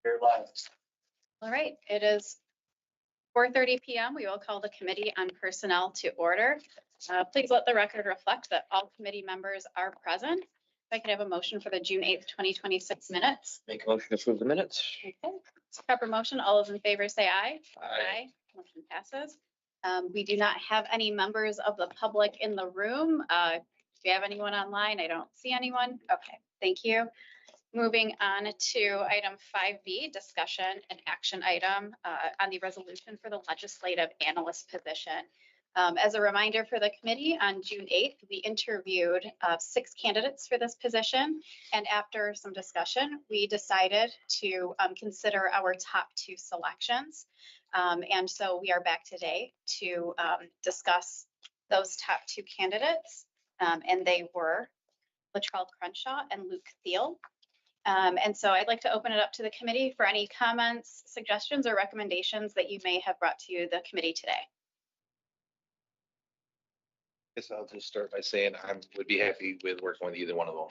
Here live. All right, it is 4:30 p.m. We will call the Committee on Personnel to order. Please let the record reflect that all committee members are present. If I could have a motion for the June 8th, 2026 minutes. Make a motion to approve the minutes. Okay, it's a proper motion. All those in favor say aye. Aye. Motion passes. We do not have any members of the public in the room. Do you have anyone online? I don't see anyone. Okay, thank you. Moving on to item 5B, discussion and action item on the resolution for the legislative analyst position. As a reminder for the committee, on June 8th, we interviewed 6 candidates for this position. And after some discussion, we decided to consider our top 2 selections. And so we are back today to discuss those top 2 candidates. And they were Latrell Crenshaw and Luke Thiel. And so I'd like to open it up to the committee for any comments, suggestions, or recommendations that you may have brought to the committee today. Guess I'll just start by saying I would be happy with working with either one of them.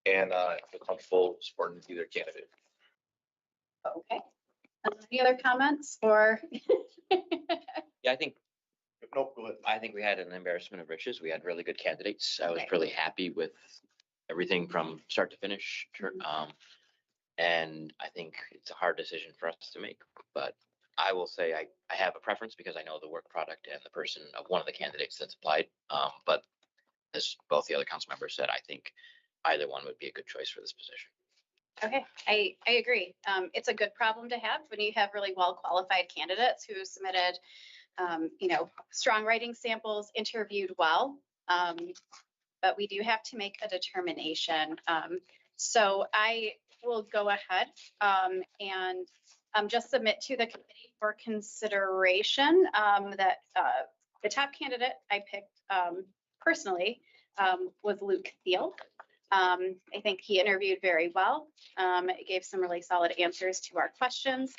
And I feel comfortable supporting either candidate. Okay. Any other comments or? Yeah, I think Nope, go ahead. I think we had an embarrassment of riches. We had really good candidates. I was Okay. really happy with everything from start to finish. And I think it's a hard decision for us to make, but I will say I have a preference because I know the work product and the person of one of the candidates that's applied. But as both the other council members said, I think either one would be a good choice for this position. Okay, I agree. It's a good problem to have when you have really well-qualified candidates who submitted, strong writing samples, interviewed well. But we do have to make a determination. So I will go ahead and just submit to the committee for consideration that the top candidate I picked personally was Luke Thiel. I think he interviewed very well. Gave some really solid answers to our questions.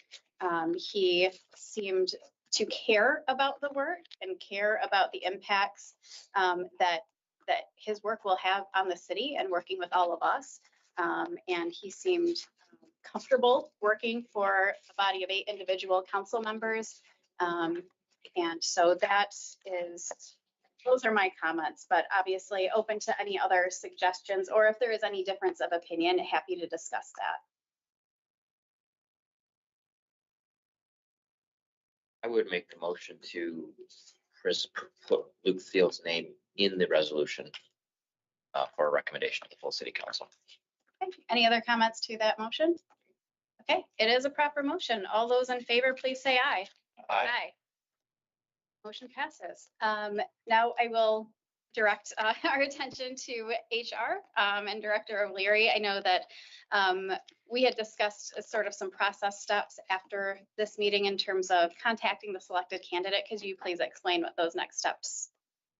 He seemed to care about the work and care about the impacts that his work will have on the city and working with all of us. And he seemed comfortable working for a body of 8 individual council members. And so those are my comments, but obviously open to any other suggestions, or if there is any difference of opinion, happy to discuss that. I would make the motion to put Luke Thiel's name in the resolution for a recommendation to the full city council. Okay. Any other comments to that motion? Okay, it is a proper motion. All those in favor, please say aye. Aye. Motion passes. Now I will direct our attention to HR and Director O'Leary. I know that we had discussed sort of some process steps after this meeting in terms of contacting the selected candidate. Could you please explain what those next steps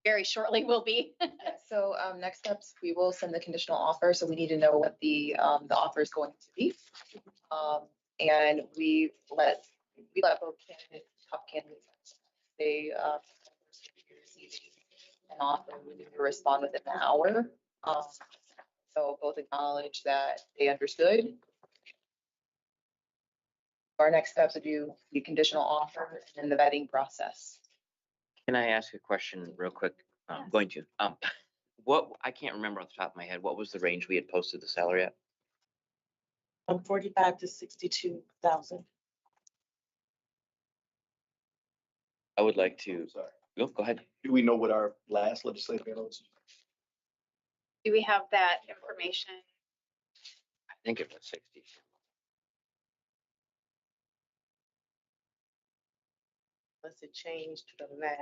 very shortly will be? So next steps, we will send the conditional offer. So we need to know what the offer is going to be. And we let both candidates, top candidates, they receive an offer, we need to respond within an hour. So both acknowledge that they understood. Our next steps would do the conditional offer and the vetting process. Can I ask a question real quick? I'm Yes. going to. I can't remember off the top of my head, what was the range we had posted the salary at? 45 to 62,000. I would like to, Sorry. go ahead. Do we know what our last legislative analyst? Do we have that information? I think it was 60. Unless it changed to the math.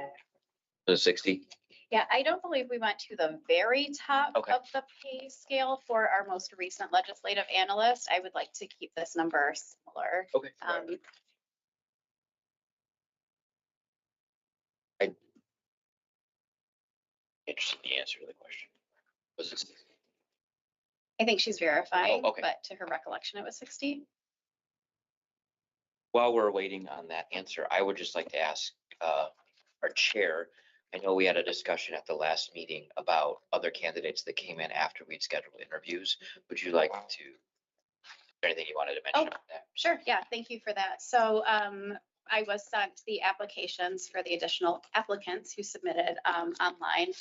Was it 60? Yeah, I don't believe we went to the very top Okay. of the pay scale for our most recent legislative analyst. I would like to keep this number similar. Okay. Interesting the answer to the question. Was it 60? I think she's verifying, Oh, okay. but to her recollection, it was 60. While we're waiting on that answer, I would just like to ask our chair, I know we had a discussion at the last meeting about other candidates that came in after we'd scheduled interviews. Would you like to there anything you wanted to mention on that? Sure, yeah, thank you for that. So I was sent the applications for the additional applicants who submitted online.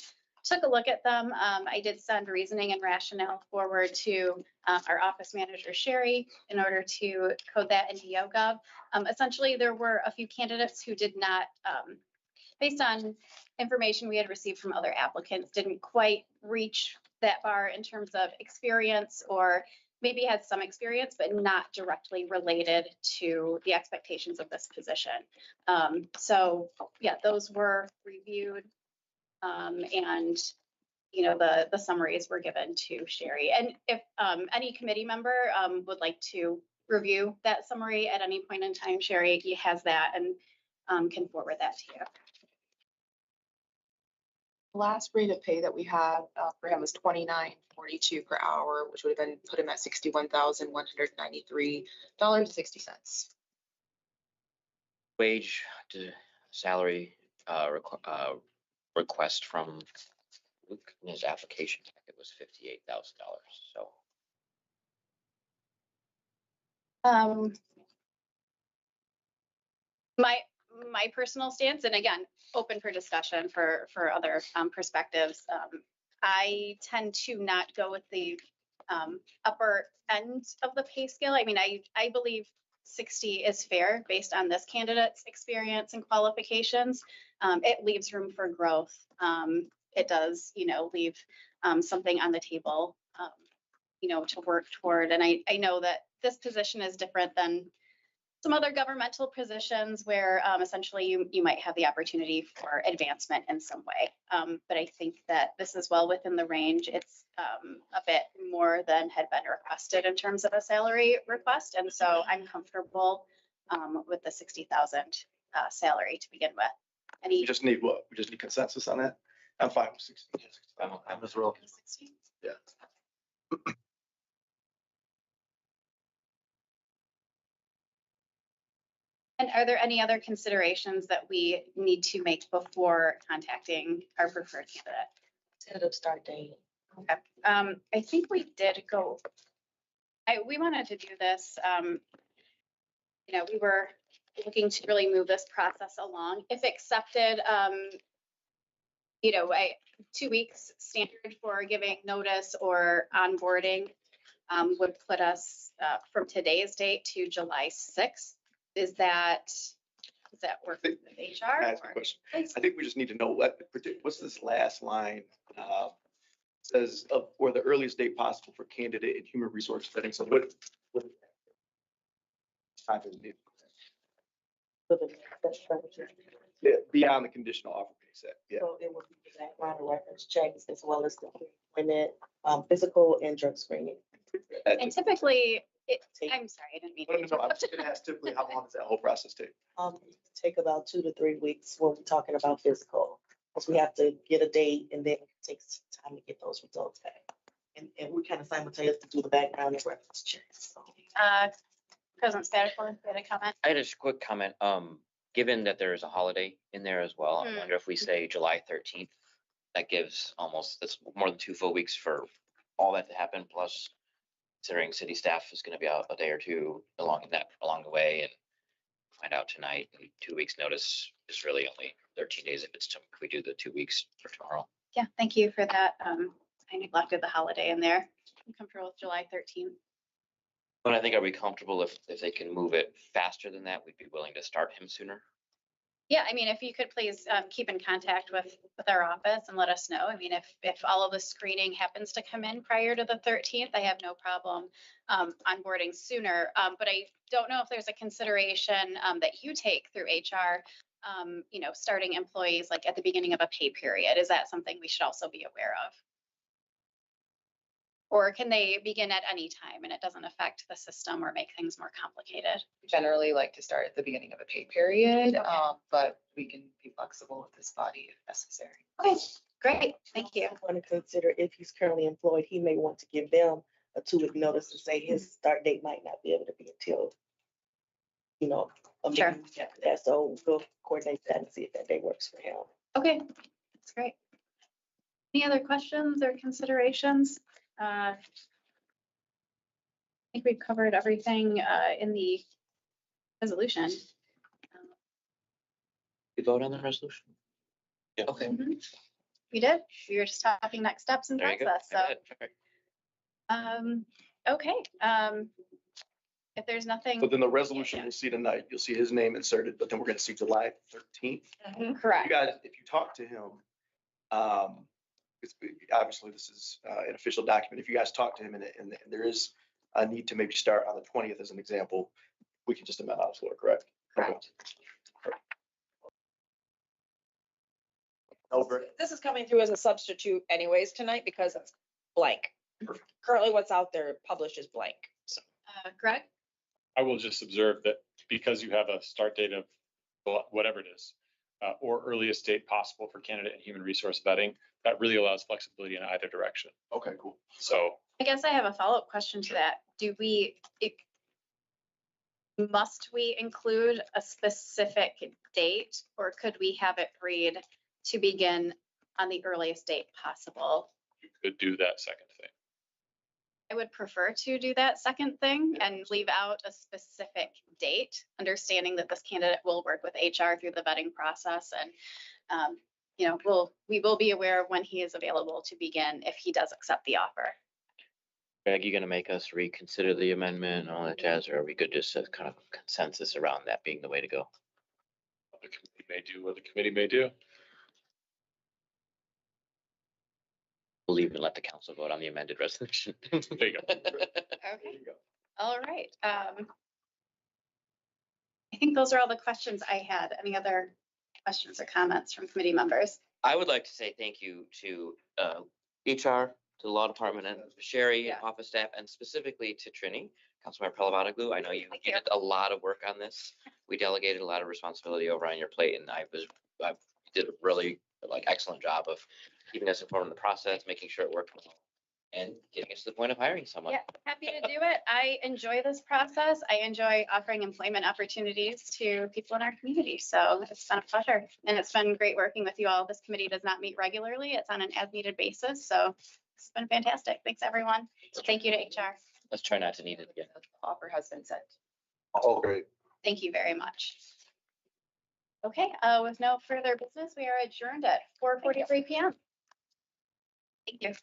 Took a look at them. I did send reasoning and rationale forward to our office manager, Sherry, in order to code that into YoGov. Essentially, there were a few candidates who did not, based on information we had received from other applicants, didn't quite reach that bar in terms of experience, or maybe had some experience, but not directly related to the expectations of this position. So yeah, those were reviewed. And, you know, the summaries were given to Sherry. And if any committee member would like to review that summary at any point in time, Sherry has that and can forward that to you. Last rate of pay that we had for him was $29.42 per hour, which would have been put him at $61,193.60. Wage to salary request from Luke in his application packet was $58,000. So My personal stance, and again, open for discussion for other perspectives. I tend to not go with the upper end of the pay scale. I mean, I believe 60 is fair based on this candidate's experience and qualifications. It leaves room for growth. It does, you know, leave something on the table, you know, to work toward. And I know that this position is different than some other governmental positions where essentially you might have the opportunity for advancement in some way. But I think that this is well within the range. It's a bit more than had been requested in terms of a salary request. And so I'm comfortable with the 60,000 salary to begin with. We just need what? We just need consensus on that? I'm fine with 60. I'm as well. 60? Yeah. And are there any other considerations that we need to make before contacting our preferred candidate? Tentative start date. Okay, I think we did go, we wanted to do this, you know, we were looking to really move this process along. If accepted, you know, 2 weeks standard for giving notice or onboarding would put us from today's date to July 6th. Does that work with HR? Can I ask a or- question? Please. I think we just need to know what's this last line? Says of, or the earliest date possible for candidate and human resource vetting. So what? Time is needed? For the that's furniture. Yeah, beyond the conditional offer being set. Yeah. So it would be the background and reference checks as well as the employment, physical and drug screening. And typically, Take- I'm sorry, I didn't mean No, no, to. no, I'm just gonna ask typically, how long does that whole process take? Take about 2 to 3 weeks when we're talking about physical. Because we have to get a date and then it takes time to get those results back. And we kind of simultaneously to do the background and reference checks. So President Spatafor, you had a comment? I had a quick comment. Given that there is a holiday in there as well, I Hmm. wonder if we say July 13th, that gives that's more than 2 full weeks for all that to happen. Plus, considering city staff is going to be out a day or two along the way, and find out tonight, and 2 weeks notice is really only 13 days if if we do the 2 weeks for tomorrow. Yeah, thank you for that. I neglected the holiday in there. I'm comfortable with July 13th. But I think, are we comfortable if they can move it faster than that, we'd be willing to start him sooner? Yeah, I mean, if you could please keep in contact with our office and let us know. I mean, if all of the screening happens to come in prior to the 13th, I have no problem onboarding sooner. But I don't know if there's a consideration that you take through HR, you know, starting employees like at the beginning of a pay period. Is that something we should also be aware of? Or can they begin at any time and it doesn't affect the system or make things more complicated? Generally like to start at the beginning of a pay period, Okay. but we can be flexible with this body if necessary. Okay, great, thank you. I want to consider if he's currently employed, he may want to give them a 2-week notice to say his start date might not be able to be until, you know, a Sure. week after that. So we'll coordinate that and see if that day works for him. Okay, that's great. Any other questions or considerations? think we've covered everything in the resolution. You vote on the resolution? Yeah. Okay. We did. We were just talking next steps in There you go. process, so. I bet. Okay, if there's nothing. So then the resolution Yeah. we'll see tonight, you'll see his name inserted, but then we're gonna see July 13th. You Correct. guys, if you talk to him, it's, obviously this is an official document. If you guys talk to him and there is a need to maybe start on the 20th as an example, we can just amend on the floor, correct? Correct. Over. This is coming through as a substitute anyways tonight because it's blank. Perfect. Currently, what's out there published is blank. So Greg? I will just observe that because you have a start date of whatever it is, or earliest date possible for candidate and human resource vetting, that really allows flexibility in either direction. Okay, cool. So I guess I have a follow-up question to that. Must we include a specific date, or could we have it read to begin on the earliest date possible? you could do that second thing. I would prefer to do that second thing and leave out a specific date, understanding that this candidate will work with HR through the vetting process. And, we will be aware of when he is available to begin if he does accept the offer. Greg, you gonna make us reconsider the amendment and all that jazz, or are we good just to kind of consensus around that being the way to go? The committee may do what the committee may do. We'll leave and let the council vote on the amended resolution. There you go. Okay. All right. I think those are all the questions I had. Any other questions or comments from committee members? I would like to say thank you to HR, to the law department, and Sherry, Yeah. office staff, and specifically to Trini, Councilmember Palavaglu. I know you Thank you. did a lot of work on this. We delegated a lot of responsibility over on your plate, and I did a really excellent job of keeping us informed of the process, making sure it worked well, and getting us to the point of hiring someone. Yeah, happy to do it. I enjoy this process. I enjoy offering employment opportunities to people in our community. So it's been a pleasure, and it's been great working with you all. This committee does not meet regularly. It's on an as-needed basis. So it's been fantastic. Thanks, everyone. Thank you to HR. Let's try not to need it again. The offer has been sent. Oh, great. Thank you very much. Okay, with no further business, we are adjourned at 4:43 p.m. Thank you.